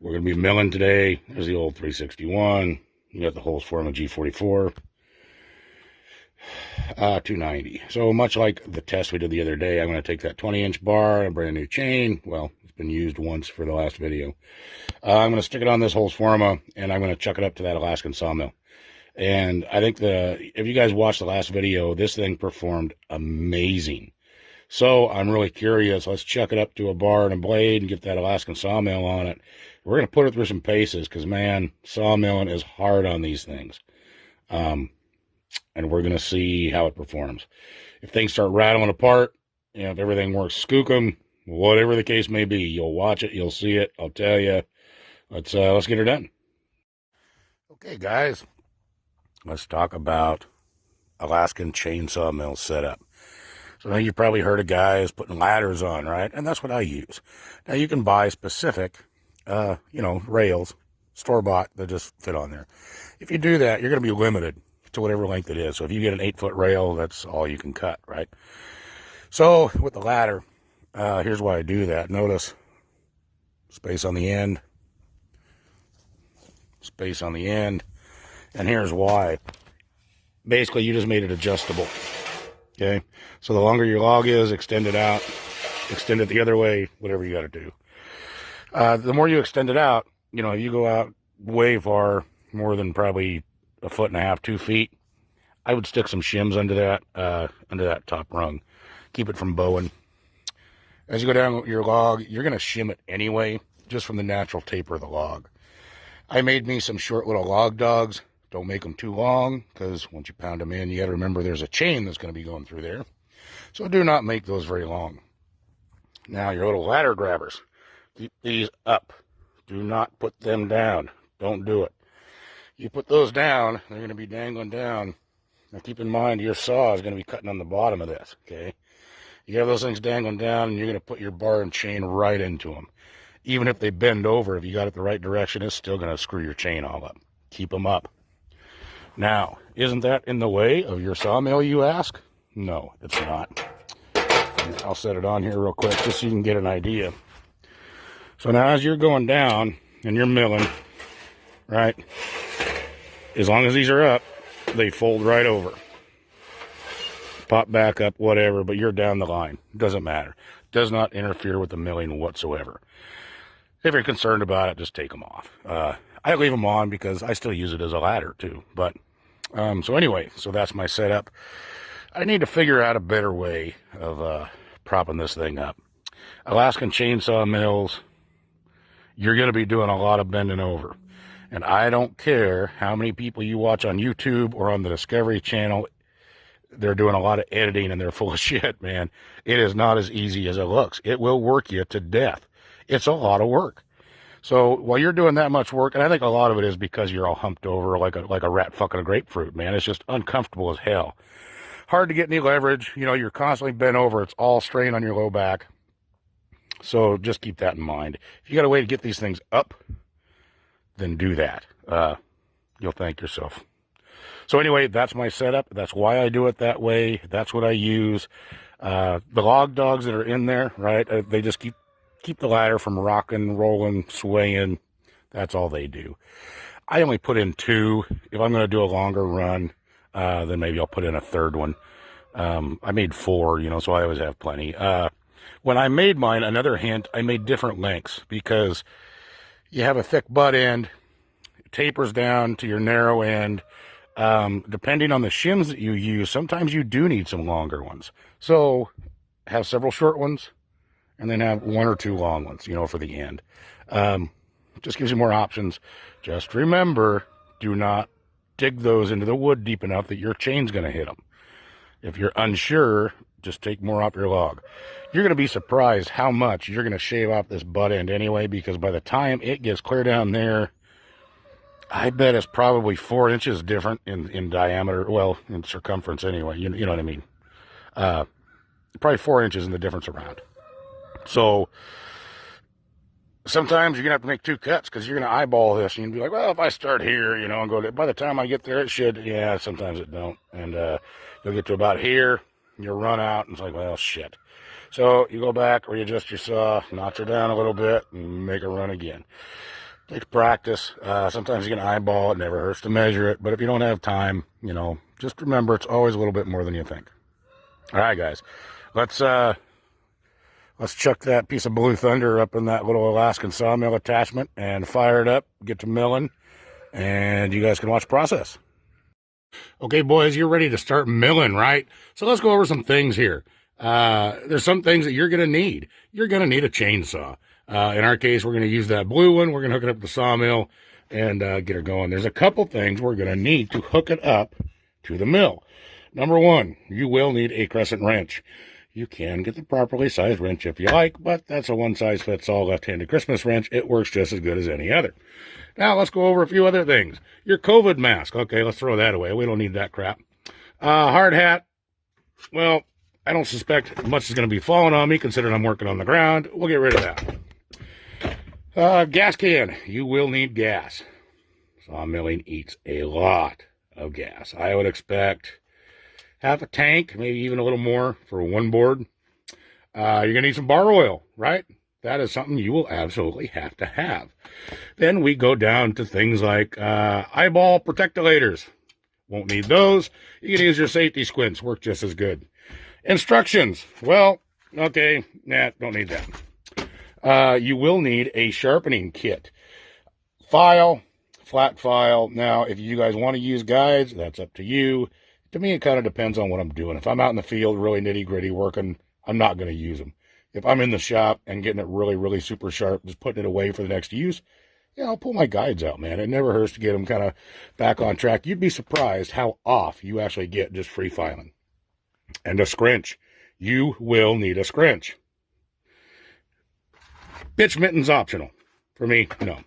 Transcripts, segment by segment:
We're going to be milling today. There's the old 361. You got the Holzfforma G444. 290. So much like the test we did the other day, I'm going to take that 20-inch bar, a brand new chain. Well, it's been used once for the last video. I'm going to stick it on this Holzfforma, and I'm going to chuck it up to that Alaskan Sawmill. And I think if you guys watched the last video, this thing performed amazing. So I'm really curious. Let's chuck it up to a bar and a blade and get that Alaskan Sawmill on it. We're going to put it through some paces because, man, sawmilling is hard on these things. And we're going to see how it performs. If things start rattling apart, if everything works skookum, whatever the case may be, you'll watch it, you'll see it, I'll tell you. Let's get her done. Okay, guys, let's talk about Alaskan chainsaw mill setup. So now you've probably heard of guys putting ladders on, right? And that's what I use. Now you can buy specific, rails, store-bought that just fit on there. If you do that, you're going to be limited to whatever length it is. So if you get an 8-foot rail, that's all you can cut, right? So with the ladder, here's why I do that. Notice space on the end, space on the end, and here's why. Basically, you just made it adjustable. Okay, so the longer your log is, extend it out, extend it the other way, whatever you got to do. The more you extend it out, you go out way far, more than probably 1.5 feet, 2 feet. I would stick some shims under that top rung, keep it from bowing. As you go down your log, you're going to shim it anyway, just from the natural taper of the log. I made me some short little log dogs. Don't make them too long, because once you pound them in, you got to remember there's a chain that's going to be going through there. So do not make those very long. Now, your little ladder grabbers, keep these up. Do not put them down. Don't do it. You put those down, they're going to be dangling down. Now, keep in mind, your saw is going to be cutting on the bottom of this, okay? You have those things dangling down, and you're going to put your bar and chain right into them. Even if they bend over, if you got it the right direction, it's still going to screw your chain all up. Keep them up. Now, isn't that in the way of your sawmill, you ask? No, it's not. I'll set it on here real quick just so you can get an idea. So now as you're going down and you're milling, right, as long as these are up, they fold right over. Pop back up, whatever, but you're down the line. Doesn't matter. Does not interfere with the milling whatsoever. If you're concerned about it, just take them off. I leave them on because I still use it as a ladder too. But so anyway, so that's my setup. I need to figure out a better way of propping this thing up. Alaskan chainsaw mills, you're going to be doing a lot of bending over. And I don't care how many people you watch on YouTube or on the Discovery Channel. They're doing a lot of editing and they're full of shit, man. It is not as easy as it looks. It will work you to death. It's a lot of work. So while you're doing that much work, and I think a lot of it is because you're all humped over like a rat fucking a grapefruit, man. It's just uncomfortable as hell. Hard to get any leverage. You're constantly bent over. It's all strain on your low back. So just keep that in mind. If you got a way to get these things up, then do that. You'll thank yourself. So anyway, that's my setup. That's why I do it that way. That's what I use. The log dogs that are in there, right, they just keep the ladder from rocking, rolling, swaying. That's all they do. I only put in 2. If I'm going to do a longer run, then maybe I'll put in a 3rd one. I made 4, so I always have plenty. When I made mine, another hint, I made different lengths because you have a thick butt end, it tapers down to your narrow end. Depending on the shims that you use, sometimes you do need some longer ones. So have several short ones and then have 1 or 2 long ones, for the end. Just gives you more options. Just remember, do not dig those into the wood deep enough that your chain's going to hit them. If you're unsure, just take more off your log. You're going to be surprised how much you're going to shave off this butt end anyway, because by the time it gets clear down there, I bet it's probably 4 inches different in diameter, well, in circumference anyway, you know what I mean. Probably 4 inches in the difference around. So sometimes you're going to have to make 2 cuts because you're going to eyeball this and you'll be like, well, if I start here, and go, by the time I get there, it should. Yeah, sometimes it don't. And you'll get to about here, you'll run out, and it's like, well, shit. So you go back, readjust your saw, notch her down a little bit, and make her run again. Takes practice. Sometimes you can eyeball it. Never hurts to measure it. But if you don't have time, you know, just remember it's always a little bit more than you think. All right, guys. Let's chuck that piece of Blue Thunder up in that little Alaskan Sawmill attachment and fire it up, get to milling, and you guys can watch the process. Okay, boys, you're ready to start milling, right? So let's go over some things here. There's some things that you're going to need. You're going to need a chainsaw. In our case, we're going to use that blue one. We're going to hook it up to the sawmill and get her going. There's a couple things we're going to need to hook it up to the mill. Number one, you will need a crescent wrench. You can get the properly sized wrench if you like, but that's a one-size-fits-all left-handed Christmas wrench. It works just as good as any other. Now, let's go over a few other things. Your COVID mask. Okay, let's throw that away. We don't need that crap. Hard hat. Well, I don't suspect much is going to be falling on me, considering I'm working on the ground. We'll get rid of that. Gas can. You will need gas. Sawmilling eats a lot of gas. I would expect half a tank, maybe even a little more for one board. You're going to need some bar oil, right? That is something you will absolutely have to have. Then we go down to things like eyeball protectolators. Won't need those. You can use your safety squints. Work just as good. Instructions. Well, okay, don't need that. You will need a sharpening kit. File, flat file. Now, if you guys want to use guides, that's up to you. To me, it kind of depends on what I'm doing. If I'm out in the field, really nitty-gritty working, I'm not going to use them. If I'm in the shop and getting it really, really super sharp, just putting it away for the next use, yeah, I'll pull my guides out, man. It never hurts to get them kind of back on track. You'd be surprised how off you actually get just free filing. And a scrunch. You will need a scrunch. Pitch mittens optional. For me, no.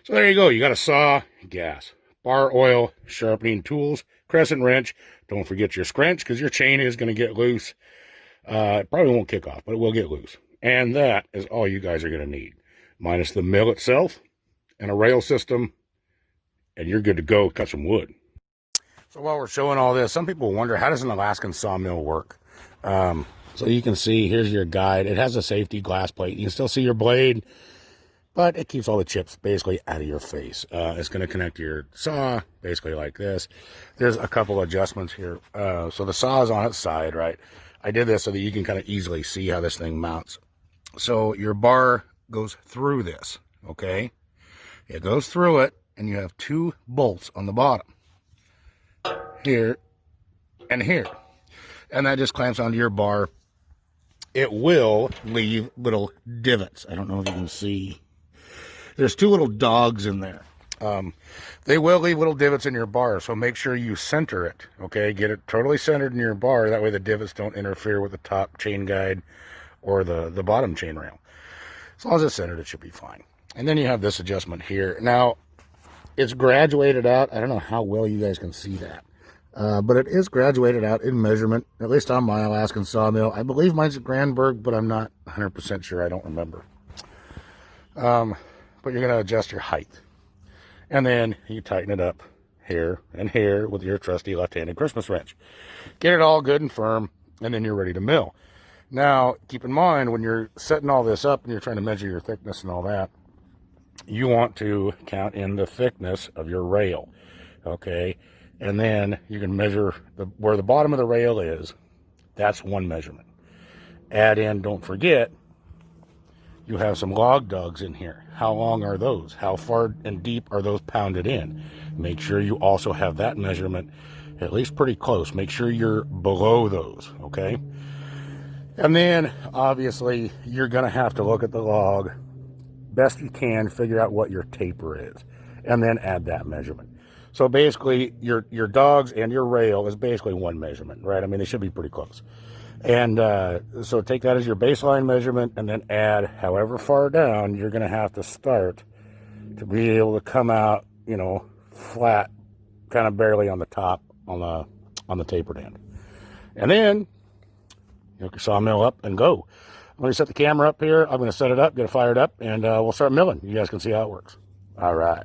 So there you go. You got a saw, gas, bar oil, sharpening tools, crescent wrench. Don't forget your scrunch because your chain is going to get loose. It probably won't kick off, but it will get loose. And that is all you guys are going to need. Minus the mill itself and a rail system. And you're good to go. Cut some wood. So while we're showing all this, some people wonder, how does an Alaskan sawmill work? So you can see, here's your guide. It has a safety glass plate. You can still see your blade, but it keeps all the chips basically out of your face. It's going to connect to your saw, basically like this. There's a couple adjustments here. So the saw is on its side, right? I did this so that you can kind of easily see how this thing mounts. So your bar goes through this, okay? It goes through it, and you have two bolts on the bottom. Here and here. And that just clamps onto your bar. It will leave little divots. I don't know if you can see. There's two little dogs in there. They will leave little divots in your bar, so make sure you center it, okay? Get it totally centered in your bar. That way the divots don't interfere with the top chain guide or the bottom chain rail. As long as it's centered, it should be fine. And then you have this adjustment here. Now, it's graduated out. I don't know how well you guys can see that. But it is graduated out in measurement, at least on my Alaskan sawmill. I believe mine's at Grandberg, but I'm not 100% sure. I don't remember. But you're going to adjust your height. And then you tighten it up here and here with your trusty left-handed Christmas wrench. Get it all good and firm, and then you're ready to mill. Now, keep in mind, when you're setting all this up and you're trying to measure your thickness and all that, you want to count in the thickness of your rail, okay? And then you can measure where the bottom of the rail is. That's one measurement. Add in, don't forget, you have some log dogs in here. How long are those? How far and deep are those pounded in? Make sure you also have that measurement at least pretty close. Make sure you're below those, okay? And then, obviously, you're going to have to look at the log best you can, figure out what your taper is, and then add that measurement. So basically, your dogs and your rail is basically one measurement, right? I mean, they should be pretty close. And so take that as your baseline measurement and then add however far down you're going to have to start to be able to come out, you know, flat, kind of barely on the top, on the tapered end. And then hook your sawmill up and go. I'm going to set the camera up here. I'm going to set it up, get it fired up, and we'll start milling. You guys can see how it works. All right.